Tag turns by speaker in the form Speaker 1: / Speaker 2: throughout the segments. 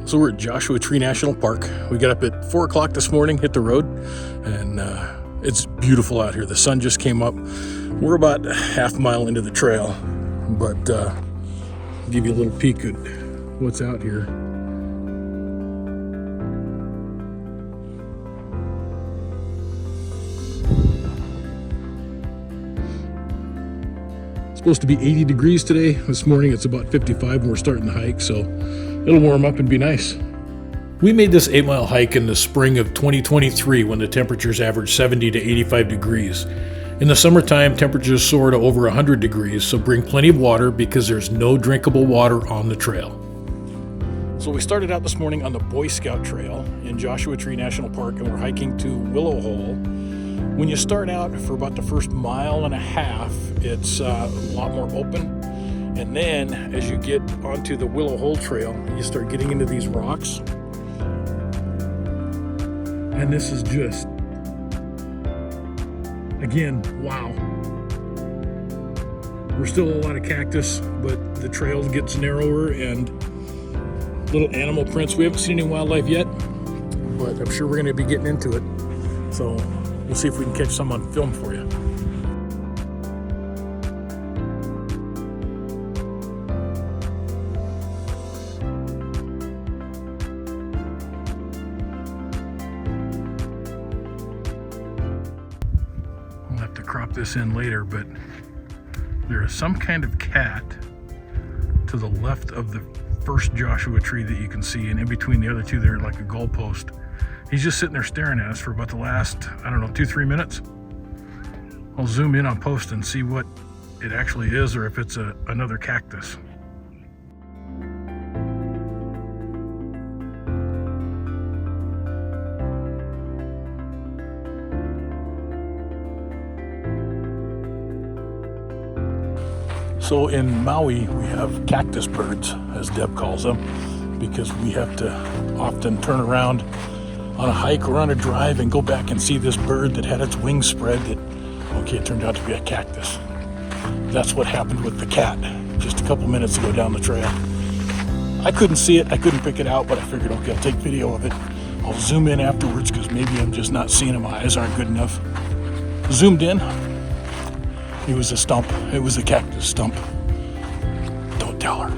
Speaker 1: So we're at Joshua Tree National Park. We got up at 4 o'clock this morning, hit the road, and it's beautiful out here. The sun just came up. We're about half mile into the trail, but I'll give you a little peek at what's out here. It's supposed to be 80 degrees today. This morning it's about 55 and we're starting the hike, so it'll warm up and be nice. We made this 8-mile hike in the spring of 2023 when the temperatures averaged 70 to 85 degrees. In the summertime, temperatures soar to over 100 degrees, so bring plenty of water because there's no drinkable water on the trail. So we started out this morning on the Boy Scout Trail in Joshua Tree National Park, and we're hiking to Willow Hole. When you start out for about the first mile and a half, it's a lot more open. And then as you get onto the Willow Hole Trail, you start getting into these rocks. And this is just, again, wow. We're still a lot of cactus, but the trail gets narrower and little animal prints. We haven't seen any wildlife yet, but I'm sure we're going to be getting into it. So we'll see if we can catch some on film for you. I'll have to crop this in later, but there is some kind of cat to the left of the first Joshua tree that you can see, and in between the other two there, like a goalpost. He's just sitting there staring at us for about the last, I don't know, 2-3 minutes. I'll zoom in on post and see what it actually is, or if it's another cactus. So in Maui, we have cactus birds, as Deb calls them, because we have to often turn around on a hike or on a drive and go back and see this bird that had its wings spread that, okay, it turned out to be a cactus. That's what happened with the cat just a couple minutes ago down the trail. I couldn't see it, I couldn't pick it out, but I figured, okay, I'll take video of it. I'll zoom in afterwards because maybe I'm just not seeing it. My eyes aren't good enough. Zoomed in. It was a stump. It was a cactus stump. Don't tell her.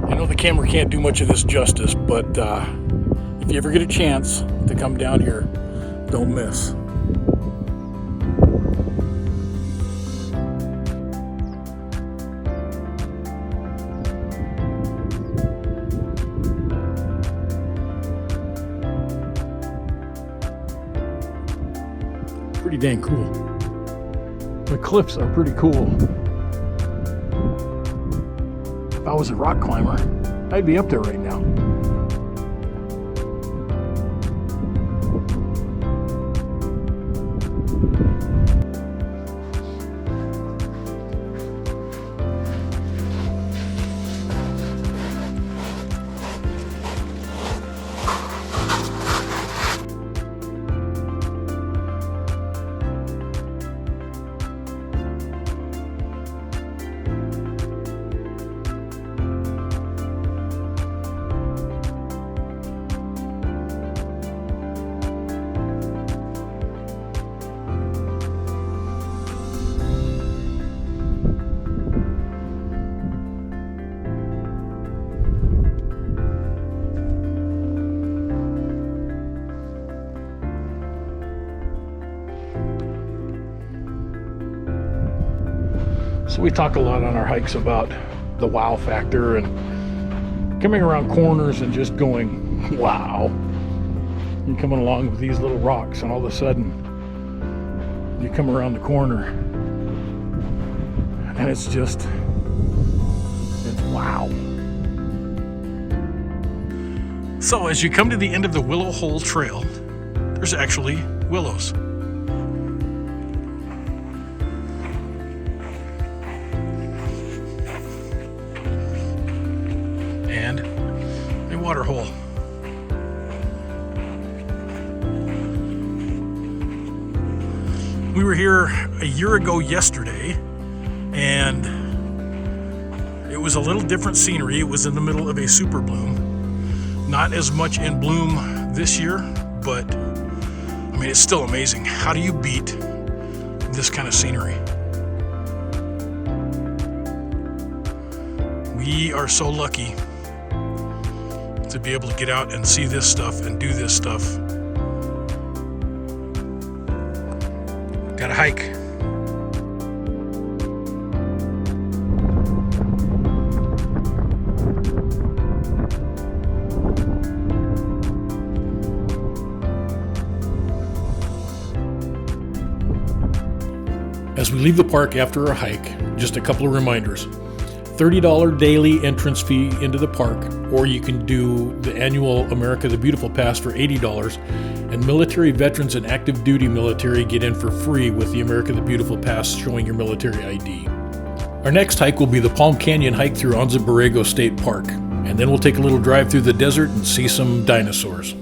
Speaker 1: I know the camera can't do much of this justice, but if you ever get a chance to come down here, don't miss. Pretty dang cool. The cliffs are pretty cool. If I was a rock climber, I'd be up there right now. So we talk a lot on our hikes about the wow factor and coming around corners and just going, wow. You're coming along with these little rocks and all of a sudden you come around the corner and it's wow. So as you come to the end of the Willow Hole Trail, there's actually willows. And a water hole. We were here a year ago yesterday, and it was a little different scenery. It was in the middle of a super bloom. Not as much in bloom this year, but I mean, it's still amazing. How do you beat this kind of scenery? We are so lucky to be able to get out and see this stuff and do this stuff. Gotta hike. As we leave the park after our hike, just a couple of reminders. $30 daily entrance fee into the park, or you can do the annual America the Beautiful Pass for $80, and military veterans and active duty military get in for free with the America the Beautiful Pass showing your military ID. Our next hike will be the Palm Canyon hike through Anza Borrego State Park, and then we'll take a little drive through the desert and see some dinosaurs.